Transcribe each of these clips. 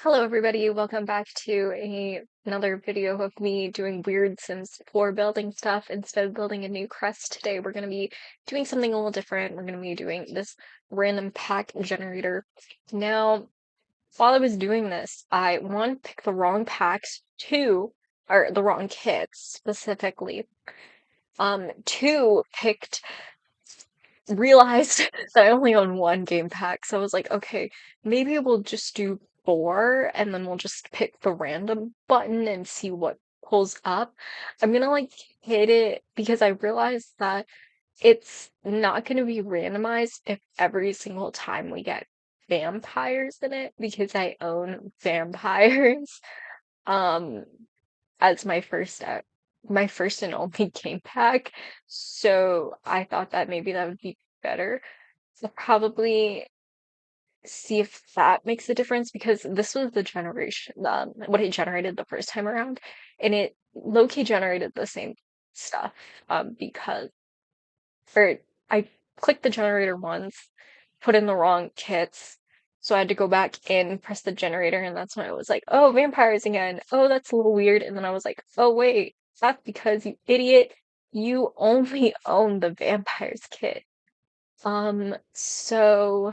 Hello everybody, welcome back to another video of me doing weird Sims 4 building stuff. Instead of building a new crest today, we're going to be doing something a little different. We're going to be doing this random pack generator. Now, while I was doing this, I, one, picked the wrong packs, or the wrong kits specifically. Two, realized that I only own one game pack, so I was like, okay, maybe we'll just do four and then we'll just pick the random button and see what pulls up. I'm gonna like hit it because I realized that it's not gonna be randomized if every single time we get vampires in it because I own vampires um as my first and only game pack. So I thought that maybe that would be better. So probably see if that makes a difference because this was the generation what it generated the first time around, and it low-key generated the same stuff because or I clicked the generator once, put in the wrong kits, so I had to go back in, press the generator, and that's when I was like, oh, vampires again. Oh, that's a little weird. And then I was like, oh wait, that's because you idiot, you only own the vampires kit. So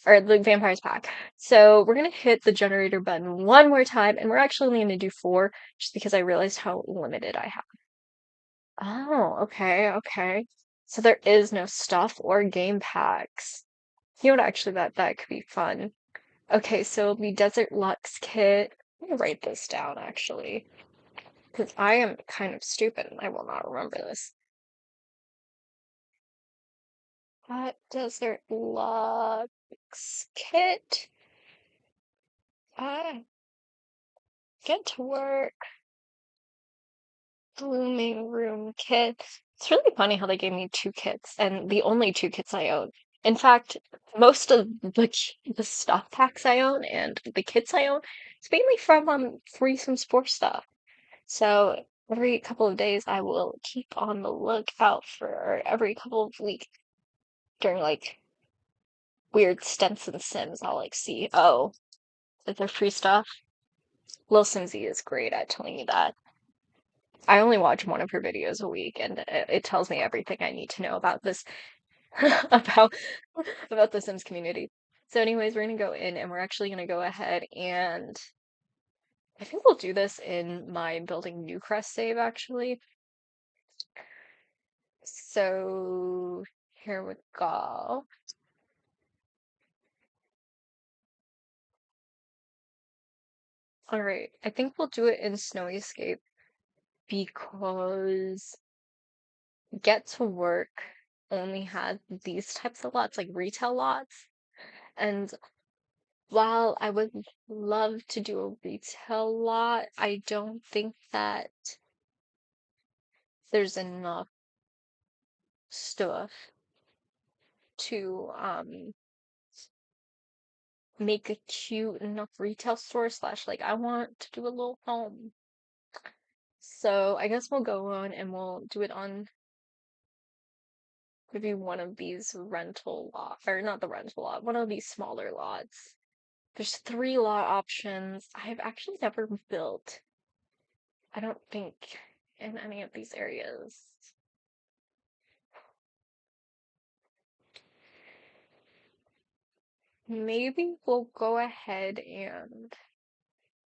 or the vampires pack. So we're gonna hit the generator button one more time, and we're actually only gonna do four just because I realized how limited I have. Oh, okay, okay. So there is no stuff or game packs. You know what, actually that could be fun. Okay, so it'll be Desert Lux kit. Let me write this down actually, because I am kind of stupid and I will not remember this. Desert Lux kit. Ah, get to work. Blooming room kit. It's really funny how they gave me two kits, and the only two kits I own. In fact, most of the stuff packs I own and the kits I own is mainly from Free Some Sports stuff. So every couple of days I will keep on the lookout for, or every couple of weeks during like weird stints and Sims, I'll like see, oh, is there free stuff? Lil Simsy is great at telling you that. I only watch one of her videos a week, and it tells me everything I need to know about this about about the Sims community. So, anyways, we're gonna go in, and we're actually gonna go ahead and I think we'll do this in my building new crest save actually. So here we go. All right, I think we'll do it in Snowy Escape because Get to Work only has these types of lots, like retail lots. And while I would love to do a retail lot, I don't think that there's enough stuff to make a cute enough retail store slash like I want to do a little home. So I guess we'll go on and we'll do it on maybe one of these rental lot or not the rental lot, one of these smaller lots. There's three lot options. I've actually never built, I don't think, in any of these areas. Maybe we'll go ahead and,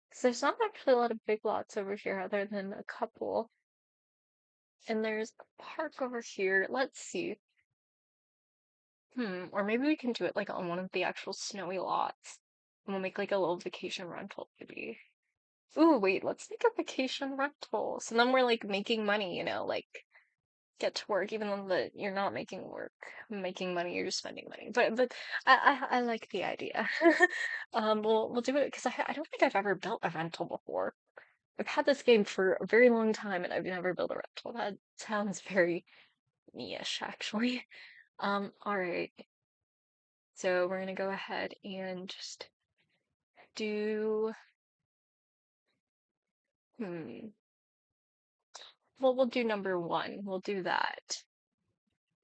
because there's not actually a lot of big lots over here other than a couple. And there's a park over here. Let's see. Or maybe we can do it like on one of the actual snowy lots. And we'll make like a little vacation rental maybe. Ooh, wait, let's make a vacation rental. So then we're like making money, like get to work, even though you're not making money, you're just spending money. But I like the idea. We'll do it because I don't think I've ever built a rental before. I've had this game for a very long time and I've never built a rental. That sounds very me-ish, actually. All right. So we're gonna go ahead and just do. Hmm. Well, we'll do number one. We'll do that.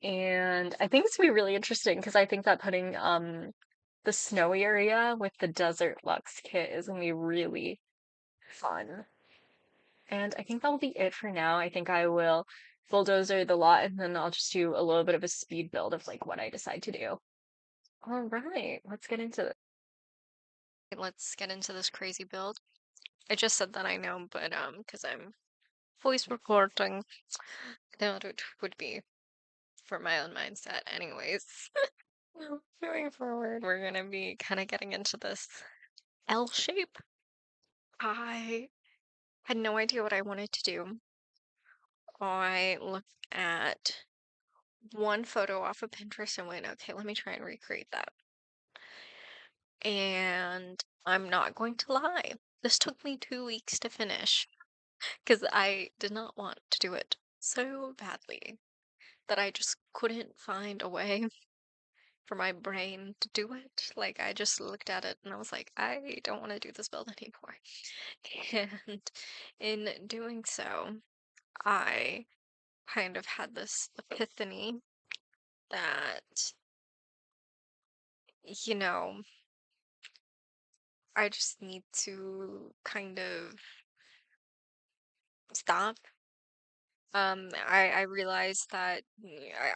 And I think it's gonna be really interesting because I think that putting the snow area with the Desert Lux kit is gonna be really fun. And I think that'll be it for now. I think I will bulldozer the lot and then I'll just do a little bit of a speed build of like what I decide to do. All right, let's get into it. Let's get into this crazy build. I just said that, I know, but because I'm voice recording, that it would be for my own mindset anyways. Moving forward, we're gonna be kind of getting into this L shape. I had no idea what I wanted to do. I looked at one photo off of Pinterest and went, okay, let me try and recreate that. And I'm not going to lie, this took me 2 weeks to finish because I did not want to do it so badly that I just couldn't find a way for my brain to do it. Like, I just looked at it and I was like, I don't want to do this build anymore. And in doing so, I kind of had this epiphany that, you know, I just need to kind of stop. I realized that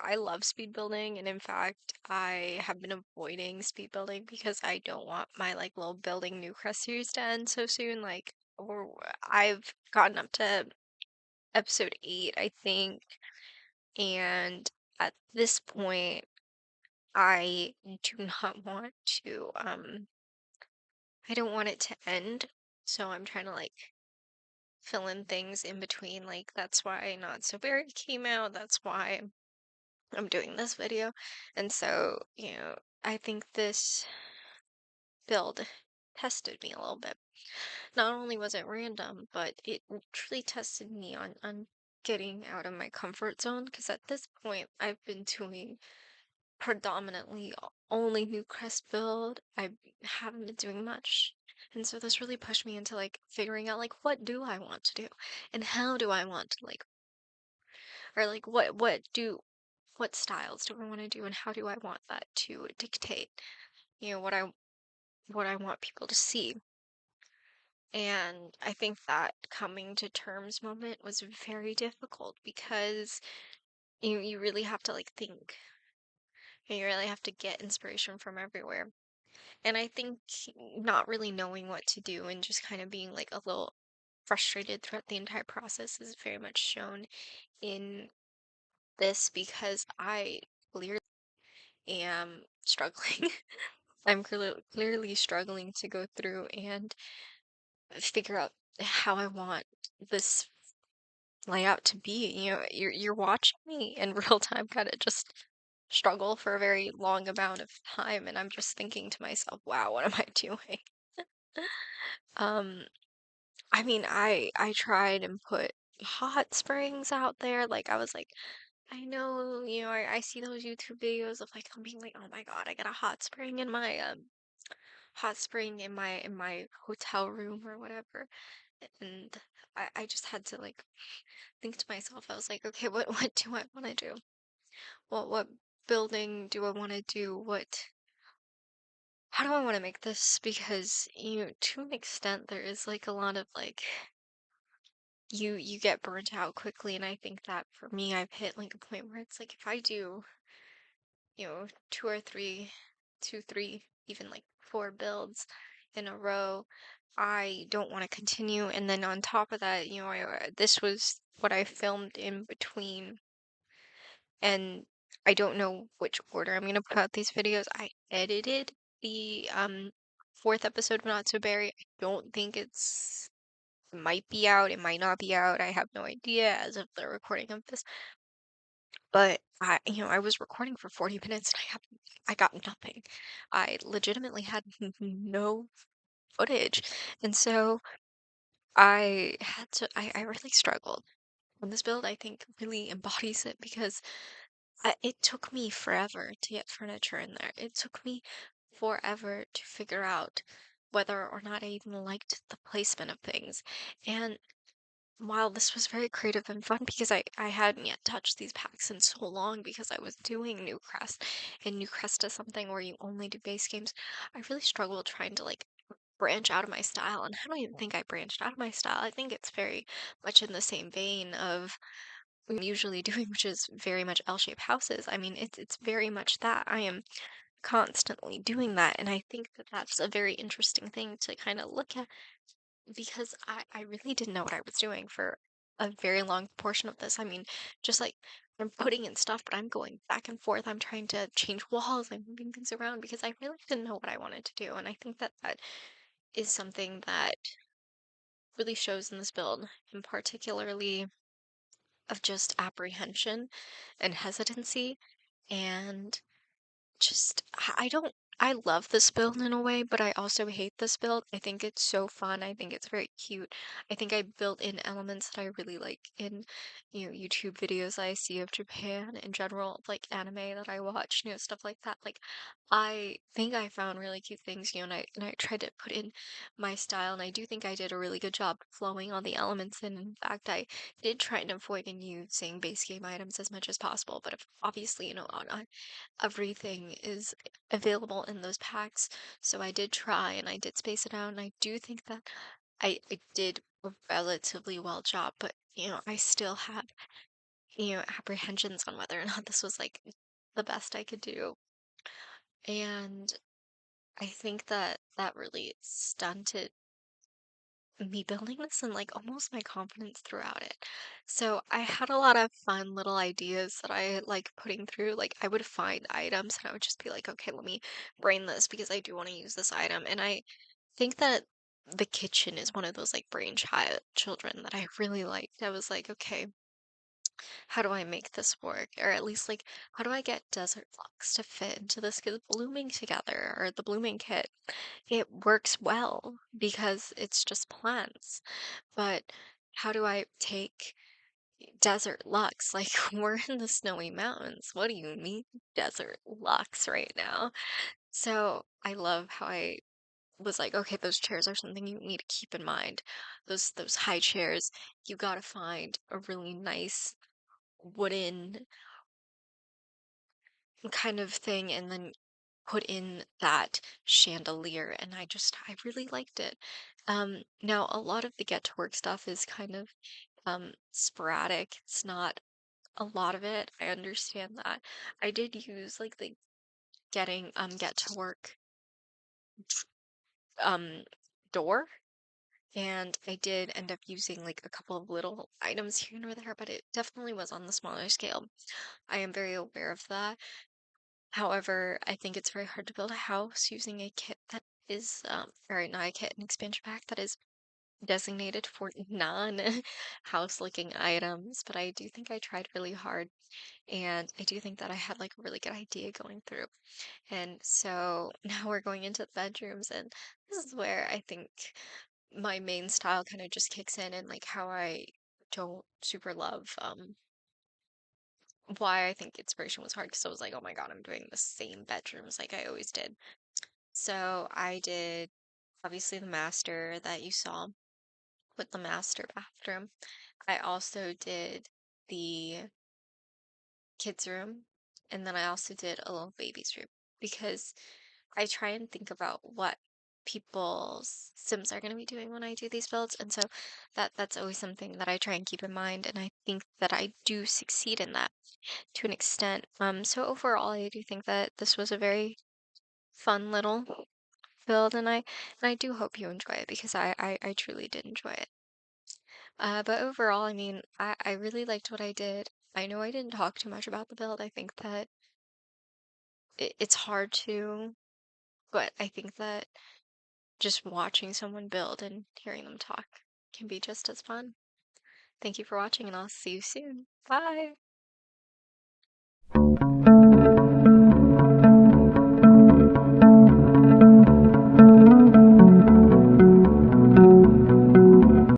I love speed building, and in fact, I have been avoiding speed building because I don't want my like little building new crest series to end so soon. Like, or I've gotten up to episode 8, I think, and at this point, I do not want to I don't want it to end. So I'm trying to like fill in things in between. Like, that's why Not So Berry came out. That's why I'm doing this video. And so, I think this build tested me a little bit. Not only was it random, but it truly tested me on getting out of my comfort zone. Because at this point, I've been doing predominantly only new crest build. I haven't been doing much. And so this really pushed me into like figuring out like what do I want to do and how do I want to like, or like what styles do I want to do and how do I want that to dictate, what I want people to see. And I think that coming to terms moment was very difficult because you really have to like think and you really have to get inspiration from everywhere. And I think not really knowing what to do and just kind of being like a little frustrated throughout the entire process is very much shown in this because I clearly am struggling. I'm clearly struggling to go through and figure out how I want this layout to be. You're watching me in real time kind of just struggle for a very long amount of time, and I'm just thinking to myself, wow, what am I doing? Um, I mean, I tried and put hot springs out there. Like, I was like, I know, I see those YouTube videos of like I'm being like, oh my God, I got a hot spring in my hotel room or whatever. And I just had to like think to myself, I was like, okay, what do I want to do? What building do I want to do? How do I want to make this? Because, to an extent, there is like a lot of like you get burnt out quickly, and I think that for me, I've hit like a point where it's like if I do, two or three, two, three, even like 4 builds in a row, I don't want to continue. And then on top of that, this was what I filmed in between, and I don't know which order I'm gonna put out these videos. I edited the 4th episode of Not So Berry. I don't think it might be out, it might not be out. I have no idea as of the recording of this. But I was recording for 40 minutes and I got nothing. I legitimately had no footage. And so I really struggled. And this build, I think, really embodies it because it took me forever to get furniture in there. It took me forever to figure out whether or not I even liked the placement of things. And Wow, this was very creative and fun because I hadn't yet touched these packs in so long because I was doing New Crest, and New Crest is something where you only do base games. I really struggle trying to like branch out of my style, and I don't even think I branched out of my style. I think it's very much in the same vein of what I'm usually doing, which is very much L-shaped houses. I mean, it's very much that. I am constantly doing that, and I think that that's a very interesting thing to kind of look at because I really didn't know what I was doing for a very long portion of this. I mean, just like I'm putting in stuff, but I'm going back and forth. I'm trying to change walls. I'm moving things around because I really didn't know what I wanted to do. And I think that that is something that really shows in this build, and particularly of just apprehension and hesitancy. And just I don't I love this build in a way, but I also hate this build. I think it's so fun. I think it's very cute. I think I built in elements that I really like in, YouTube videos I see of Japan in general, like anime that I watch, stuff like that. Like I think I found really cute things, and I tried to put in my style, and I do think I did a really good job flowing all the elements in. In fact, I did try and avoid in using base game items as much as possible, but if, obviously, on everything is available in those packs. So I did try and I did space it out, and I do think that I did a relatively well job, but I still have, apprehensions on whether or not this was like the best I could do. And I think that that really stunted me building this and like almost my confidence throughout it. So I had a lot of fun little ideas that I like putting through. Like I would find items and I would just be like, okay, let me brain this because I do want to use this item. And I think that the kitchen is one of those like brainchild children that I really liked. I was like, okay, how do I make this work? Or at least like, how do I get desert flux to fit into this? Because blooming together or the blooming kit, it works well because it's just plants. But how do I take desert lux? Like, we're in the snowy mountains. What do you mean desert lux right now? So I love how I was like, okay, those chairs are something you need to keep in mind. Those high chairs, you gotta find a really nice wooden kind of thing and then put in that chandelier, and I really liked it. Now a lot of the get to work stuff is kind of sporadic. It's not a lot of it. I understand that. I did use like the getting get to work um door, and I did end up using like a couple of little items here and there, but it definitely was on the smaller scale. I am very aware of that. However, I think it's very hard to build a house using a kit that is, or not a kit, an expansion pack that is designated for non-house looking items. But I do think I tried really hard, and I do think that I had like a really good idea going through. And so now we're going into the bedrooms, and this is where I think my main style kind of just kicks in, and like how I don't super love why I think inspiration was hard because I was like, oh my God, I'm doing the same bedrooms like I always did. So I did obviously the master that you saw with the master bathroom. I also did the kids' room, and then I also did a little baby's room because I try and think about what people's Sims are going to be doing when I do these builds, and so that's always something that I try and keep in mind, and I think that I do succeed in that to an extent. So overall, I do think that this was a very fun little build, and I do hope you enjoy it because I truly did enjoy it. But overall, I mean, I really liked what I did. I know I didn't talk too much about the build. I think that it's hard to, but I think that just watching someone build and hearing them talk can be just as fun. Thank you for watching, and I'll see you soon. Bye.